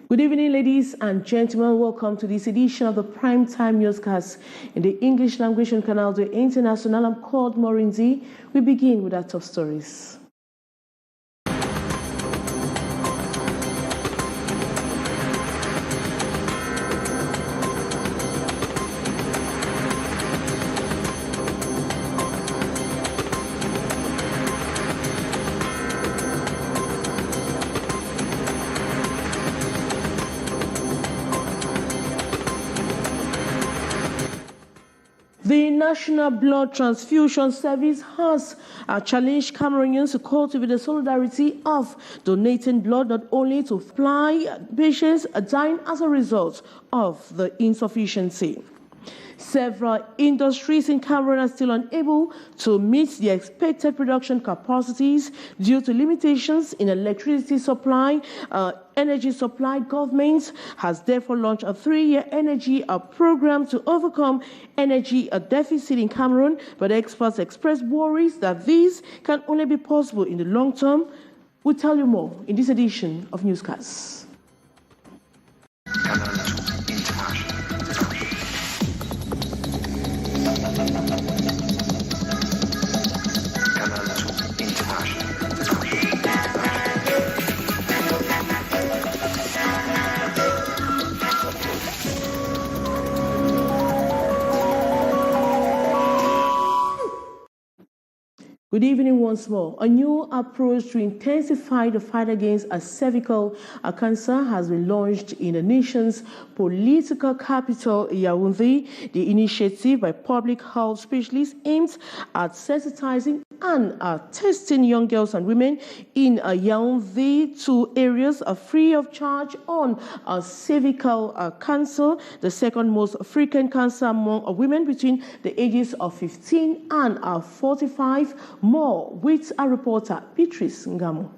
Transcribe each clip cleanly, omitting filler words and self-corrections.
Good evening, ladies and gentlemen. Welcome to this edition of the Primetime Newscast in the English language on Canal International. I'm called Morinzi. We begin with our top stories. The National Blood Transfusion Service has challenged Cameroonians to cultivate the solidarity of donating blood not only to supply patients dying as a result of the insufficiency. Several industries in Cameroon are still unable to meet the expected production capacities due to limitations in electricity supply, energy supply. Government has therefore launched a 3-year energy program to overcome energy deficit in Cameroon, but experts express worries that this can only be possible in the long term. We'll tell you more in this edition of Newscasts. Good evening once more. A new approach to intensify the fight against cervical cancer has been launched in the nation's political capital, Yaoundé. The initiative by public health specialists aims at sensitizing and testing young girls and women in Yaoundé to areas free of charge on cervical cancer, the second most frequent cancer among women between the ages of 15 and 45. More with our reporter, Beatrice Ngamo.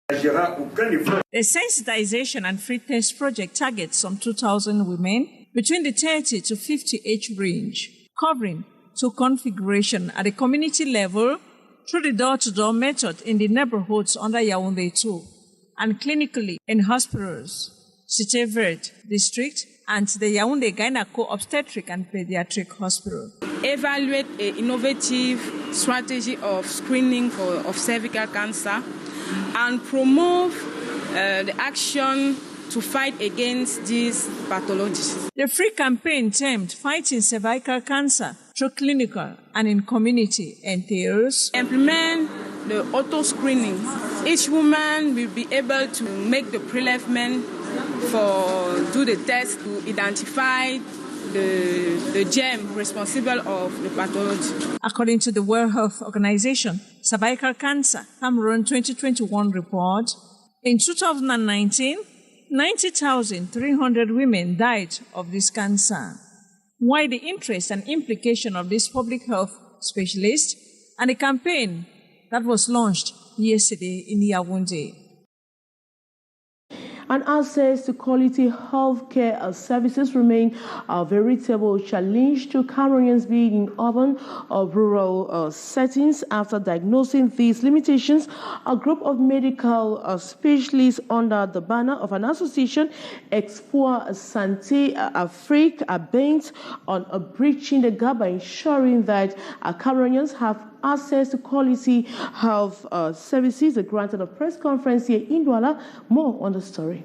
The sensitization and fitness project targets some 2,000 women between the 30 to 50 age range, covering 2 configurations at the community level through the door-to-door method in the neighborhoods under Yaoundé 2, and clinically in hospitals, SOCIETE Vert district, and the Yaoundé Gynaco Obstetric and Pediatric Hospital. Evaluate an innovative strategy of screening of cervical cancer and promote the action to fight against these pathologies. The free campaign termed Fighting Cervical Cancer through clinical and in community entails implement the auto-screening. Each woman will be able to make the preliminary do the test to identify the germ responsible of the pathology. According to the World Health Organization, Cervical Cancer Cameroon 2021 report, in 2019, 90,300 women died of this cancer. Why the interest and implication of this public health specialist and the campaign that was launched yesterday in Yaoundé. And access to quality healthcare services remain a veritable challenge to Cameroonians being in urban or rural settings. After diagnosing these limitations, a group of medical specialists under the banner of an association, Expo Santé Afrique, are bent on breaching the gap by ensuring that Cameroonians have access to quality health services. The granted a press conference here in Douala. More on the story.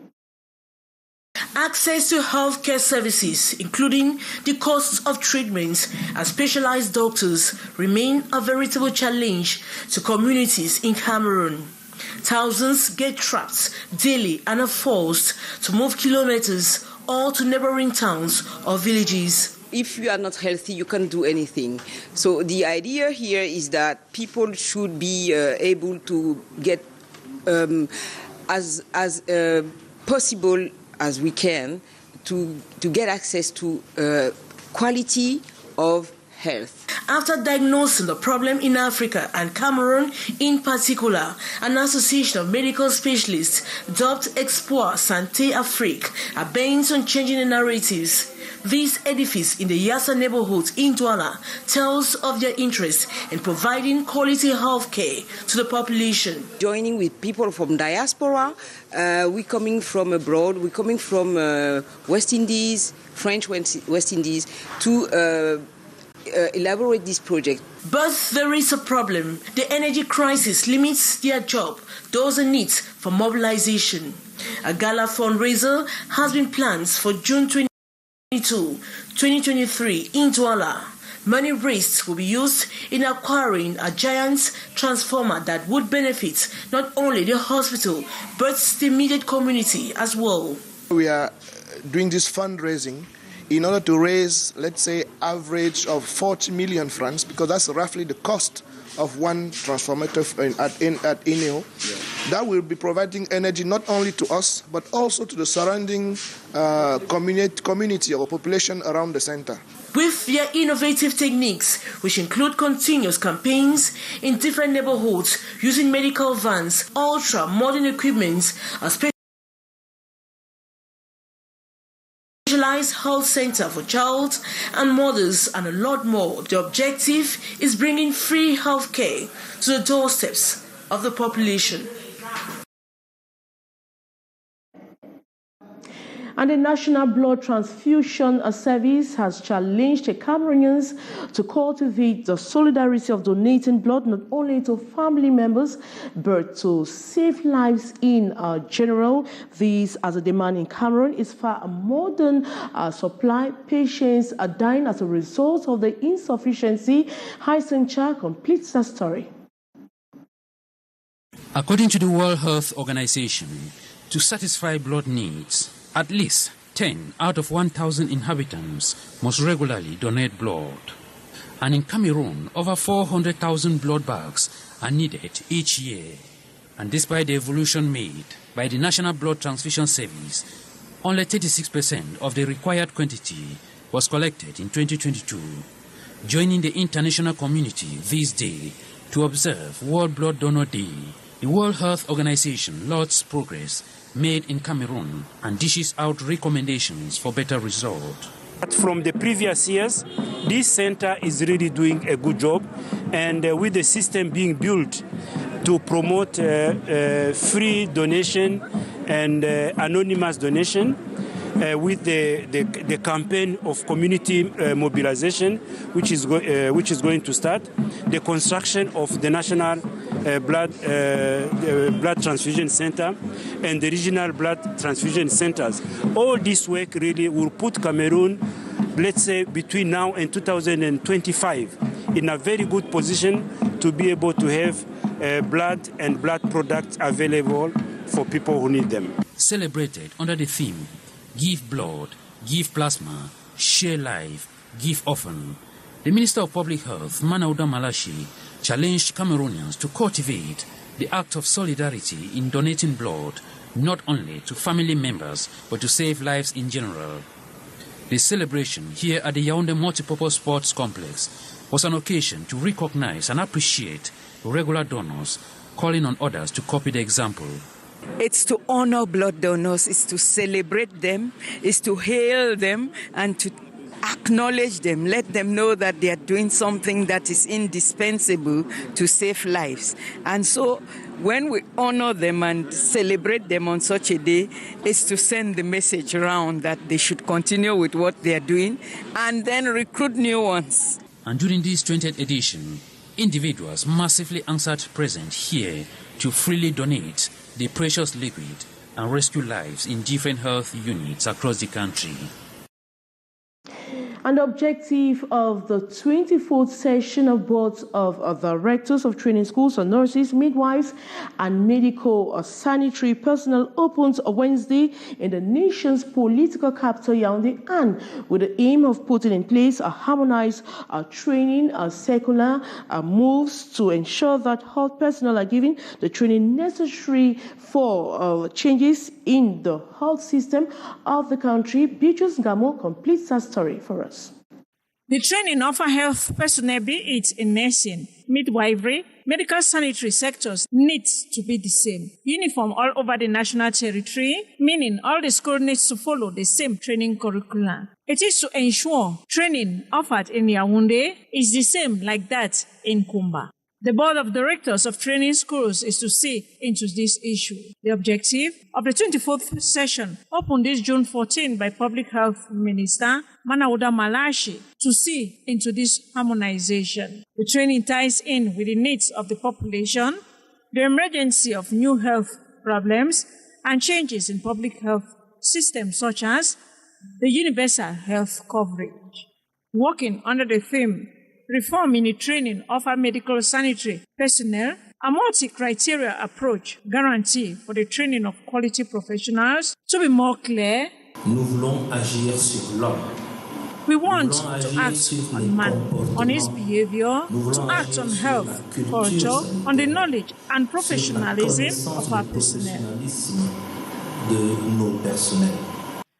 Access to healthcare services, including the costs of treatments and specialized doctors, remain a veritable challenge to communities in Cameroon. Thousands get trapped daily and are forced to move kilometers or to neighboring towns or villages. If you are not healthy, you can't do anything. So the idea here is that people should be able to get as possible as we can to get access to quality of health. After diagnosing the problem in Africa and Cameroon in particular, an association of medical specialists dubbed Expo Santé Afrique are bent on changing the narratives. This edifice in the Yassa neighborhood in Douala tells of their interest in providing quality health care to the population. Joining with people from diaspora, we're coming from abroad, we're coming from West Indies, French West Indies, to elaborate this project. But there is a problem. The energy crisis limits their job, those in need for mobilization. A gala fundraiser has been planned for June 2023 in Douala. Money raised will be used in acquiring a giant transformer that would benefit not only the hospital but the immediate community as well. We are doing this fundraising in order to raise, let's say, average of 40 million francs, because that's roughly the cost of one transformer at Ineo. That will be providing energy not only to us, but also to the surrounding community or population around the center. With their innovative techniques, which include continuous campaigns in different neighborhoods using medical vans, ultra-modern equipment, a specialized health center for child and mothers, and a lot more. The objective is bringing free health care to the doorsteps of the population. And the National Blood Transfusion Service has challenged the Cameroonians to cultivate the solidarity of donating blood not only to family members but to save lives in general. This, as a demand in Cameroon, is far more than supply. Patients are dying as a result of the insufficiency. Haisencha completes the story. According to the World Health Organization, to satisfy blood needs, at least 10 out of 1,000 inhabitants must regularly donate blood. And in Cameroon, over 400,000 blood bags are needed each year. And despite the evolution made by the National Blood Transfusion Service, only 36% of the required quantity was collected in 2022. Joining the international community this day to observe World Blood Donor Day, the World Health Organization lauds progress made in Cameroon and dishes out recommendations for better results. From the previous years, this center is really doing a good job, and with the system being built to promote free donation and anonymous donation, with the campaign of community mobilization, which is going to start, the construction of the National Blood Transfusion Center and the regional blood transfusion centers. All this work really will put Cameroon, let's say, between now and 2025 in a very good position to be able to have blood and blood products available for people who need them. Celebrated under the theme, Give Blood, Give Plasma, Share Life, Give Often, the Minister of Public Health, Manauda Malashi, challenged Cameroonians to cultivate the act of solidarity in donating blood, not only to family members, but to save lives in general. The celebration here at the Yaoundé Multipurpose Sports Complex was an occasion to recognize and appreciate regular donors, calling on others to copy the example. It's to honor blood donors, it's to celebrate them, it's to hail them and to acknowledge them, let them know that they are doing something that is indispensable to save lives. And so when we honor them and celebrate them on such a day, it's to send the message around that they should continue with what they are doing and then recruit new ones. And during this 20th edition, individuals massively answered present here to freely donate the precious liquid and rescue lives in different health units across the country. And the objective of the 24th session of boards of directors of training schools for nurses, midwives, and medical or sanitary personnel opens on Wednesday in the nation's political capital, Yaoundé, and with the aim of putting in place a harmonized training circular moves to ensure that health personnel are given the training necessary for changes in the health system of the country. Beatrice Gamo completes that story for us. The training of health personnel, be it in nursing, midwifery, medical sanitary sectors, needs to be the same, uniform all over the national territory, meaning all the schools need to follow the same training curriculum. It is to ensure training offered in Yaoundé is the same like that in Kumba. The Board of Directors of Training Schools is to see into this issue. The objective of the 24th session, opened this June 14 by Public Health Minister Manawuda Malashi, to see into this harmonization. The training ties in with the needs of the population, the emergency of new health problems, and changes in public health systems such as the universal health coverage. Working under the theme Reform in the Training of our Medical Sanitary Personnel, a multi-criteria approach guarantee for the training of quality professionals to be more clear. Nous voulons agir sur l'homme. We want to act on man, on his behavior, to act on health, culture, on the knowledge and professionalism of our personnel.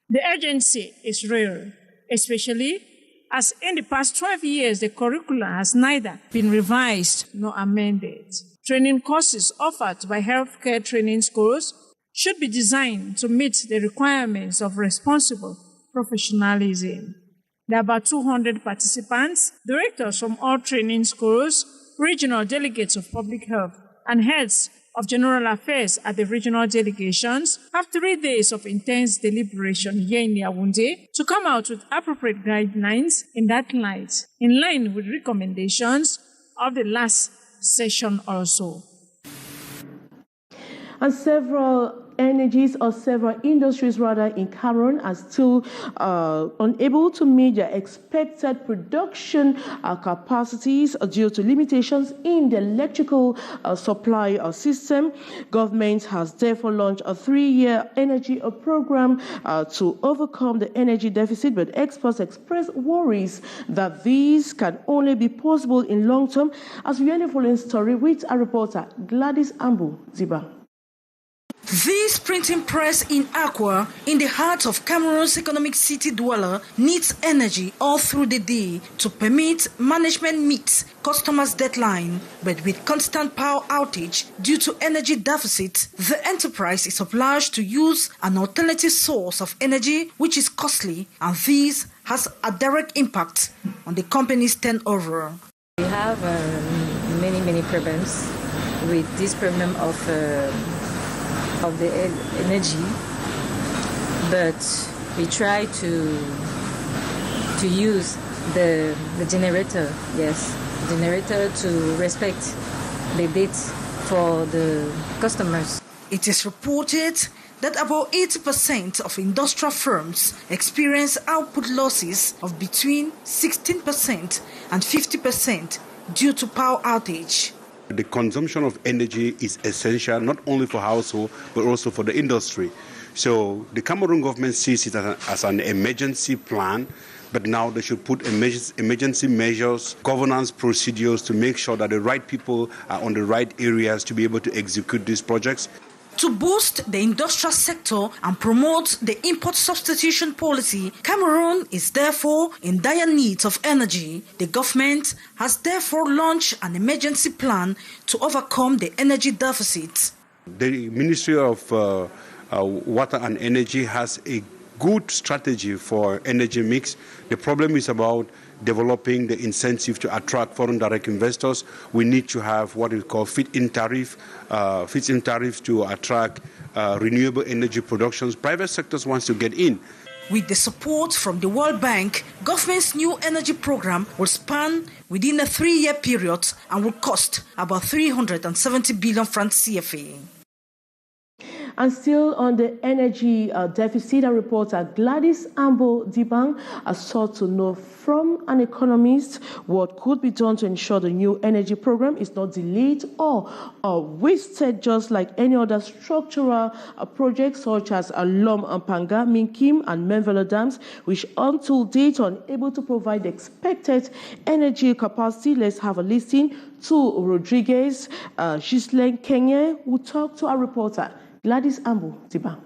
The urgency is real, especially as in the past 12 years, the curriculum has neither been revised nor amended. Training courses offered by healthcare training schools should be designed to meet the requirements of responsible professionalism. There are about 200 participants, directors from all training schools, regional delegates of public health, and heads of general affairs at the regional delegations have 3 days of intense deliberation here in Yaoundé to come out with appropriate guidelines in that light, in line with recommendations of the last session also. And several industries in Cameroon are still unable to meet their expected production capacities due to limitations in the electrical supply system. Government has therefore launched a 3-year energy program to overcome the energy deficit, but experts express worries that these can only be possible in long term. As we end the following story with our reporter Gladys Ambu Ziba. This printing press in Aqua, in the heart of Cameroon's economic city dweller, needs energy all through the day to permit management meet customers' deadline. But with constant power outage due to energy deficit, the enterprise is obliged to use an alternative source of energy, which is costly, and this has a direct impact on the company's turnover. We have many problems with this problem of the energy, but we try to use the generator, to respect the dates for the customers. It is reported that about 80% of industrial firms experience output losses of between 16% and 50% due to power outage. The consumption of energy is essential not only for household but also for the industry. So the Cameroon government sees it as an emergency plan, but now they should put emergency measures, governance procedures to make sure that the right people are on the right areas to be able to execute these projects. To boost the industrial sector and promote the import substitution policy, Cameroon is therefore in dire need of energy. The government has therefore launched an emergency plan to overcome the energy deficit. The Ministry of Water and Energy has a good strategy for energy mix. The problem is about developing the incentive to attract foreign direct investors. We need to have what we call fit-in tariffs to attract renewable energy productions. Private sectors wants to get in. With the support from the World Bank, government's new energy program will span within a 3-year period and will cost about 370 billion francs CFA. And still on the energy deficit, our reporter Gladys Ambo Dibang sought to know from an economist what could be done to ensure the new energy program is not delayed or wasted, just like any other structural projects such as Lom and Panga, Minkim and Menvelo dams, which until date are unable to provide the expected energy capacity. Let's have a listen to Rodriguez, Ghislaine Kenya, who talked to our reporter Gladys Ambu Tiba.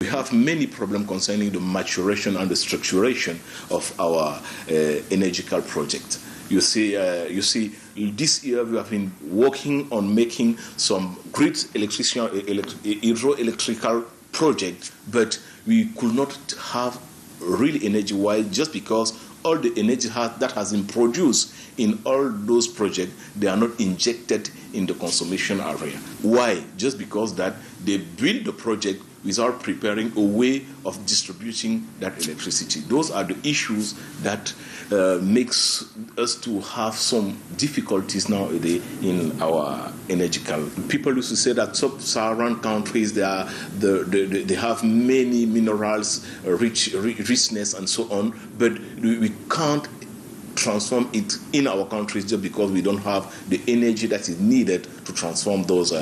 We have many problems concerning the maturation and the structuration of our energical project. You see, this year we have been working on making some great hydroelectrical project, but we could not have really energy-wise just because all the energy that has been produced in all those projects, they are not injected in the consumption area. Why? Just because that they build the project without preparing a way of distributing that electricity. Those are the issues that makes us to have some difficulties nowadays in our energical. People used to say that sub-Saharan countries, they have many minerals, richness and so on, but we can't transform it in our countries just because we don't have the energy that is needed to transform those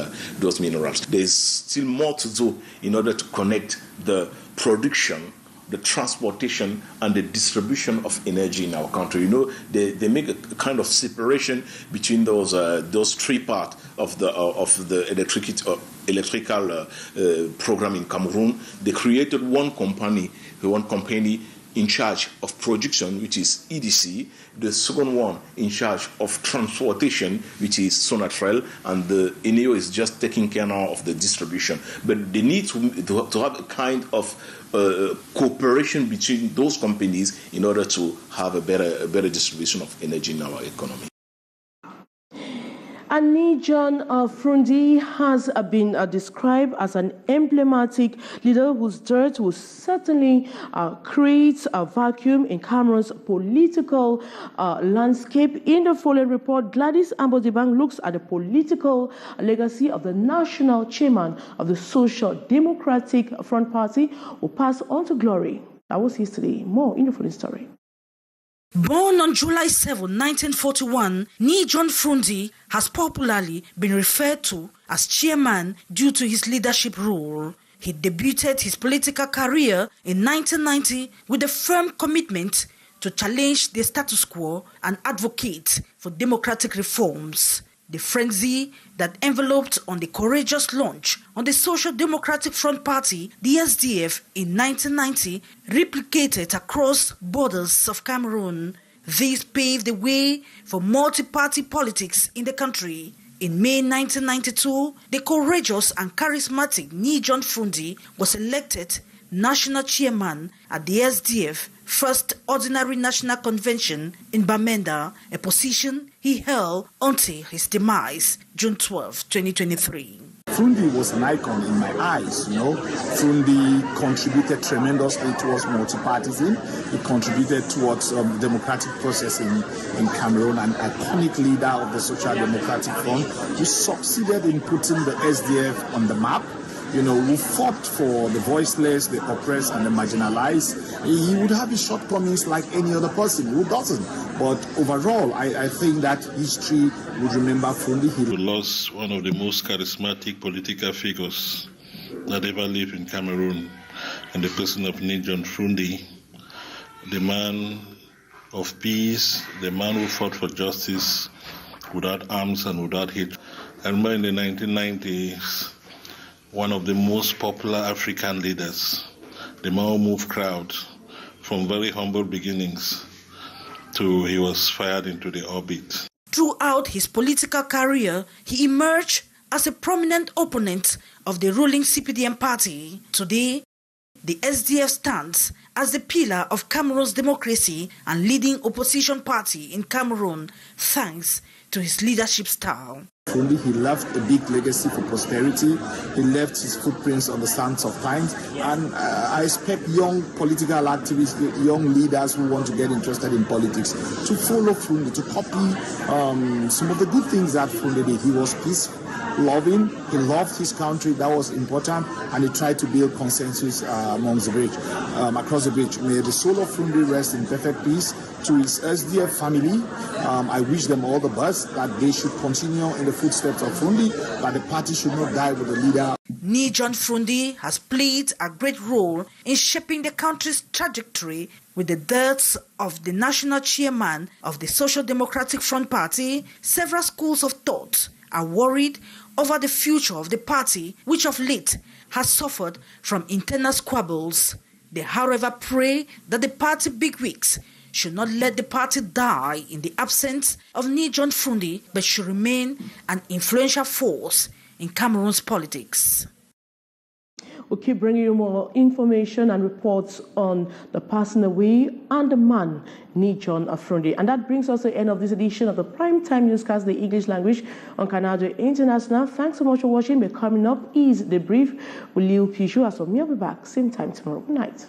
minerals. There's still more to do in order to connect the production, the transportation, and the distribution of energy in our country. You know, they make a kind of separation between those three parts of the electrical program in Cameroon. They created one company in charge of production, which is EDC, the second one in charge of transportation, which is Sonatrel, and the ENEO is just taking care now of the distribution. But they need to have a kind of cooperation between those companies in order to have a better distribution of energy in our economy. John Frundi has been described as an emblematic leader whose death will certainly create a vacuum in Cameroon's political landscape. In the following report, Gladys Ambodibang looks at the political legacy of the national chairman of the Social Democratic Front Party, who passed on to glory. That was history. More in the following story. Born on July 7, 1941, John Frundi has popularly been referred to as chairman due to his leadership role. He debuted his political career in 1990 with a firm commitment to challenge the status quo and advocate for democratic reforms. The frenzy that enveloped on the courageous launch on the Social Democratic Front Party, the SDF, in 1990 replicated across borders of Cameroon. This paved the way for multi-party politics in the country. In May 1992, the courageous and charismatic John Frundi was elected national chairman at the SDF First Ordinary National Convention in Bamenda, a position he held until his demise, June 12, 2023. Frundi was an icon in my eyes, you know. Frundi contributed tremendously towards multipartism. He contributed towards democratic process in Cameroon, an iconic leader of the Social Democratic Front. He succeeded in putting the SDF on the map. You know, who fought for the voiceless, the oppressed, and the marginalized. He would have his shortcomings like any other person who doesn't. But overall, I think that history would remember Frundi. We lost one of the most charismatic political figures that ever lived in Cameroon, in the person of John Frundi, the man of peace, the man who fought for justice without arms and without hate. I remember in the 1990s, one of the most popular African leaders, the man who moved crowds from very humble beginnings to he was fired into the orbit. Throughout his political career, he emerged as a prominent opponent of the ruling CPDM party. Today, the SDF stands as the pillar of Cameroon's democracy and leading opposition party in Cameroon, thanks to his leadership style. He left a big legacy for prosperity. He left his footprints on the sands of times. And I expect young political activists, young leaders who want to get interested in politics to follow Frundi, to copy some of the good things that Frundi did. He was peace-loving. He loved his country. That was important. And he tried to build consensus across the bridge. May the soul of Frundi rest in perfect peace. To his SDF family, I wish them all the best, that they should continue in the footsteps of Frundi, that the party should not die with the leader. John Frundi has played a great role in shaping the country's trajectory. With the deaths of the national chairman of the Social Democratic Front Party, several schools of thought are worried over the future of the party, which of late has suffered from internal squabbles. They, however, pray that the party bigwigs should not let the party die in the absence of John Fundi, but should remain an influential force in Cameroon's politics. We'll keep bringing you more information and reports on the passing away and the man, John Fundi. And that brings us to the end of this edition of the Primetime Newscast, the English language on Canal International. Thanks so much for watching. But coming up is The Brief with Lil Pichu. As for me, I'll be back same time tomorrow. Good night.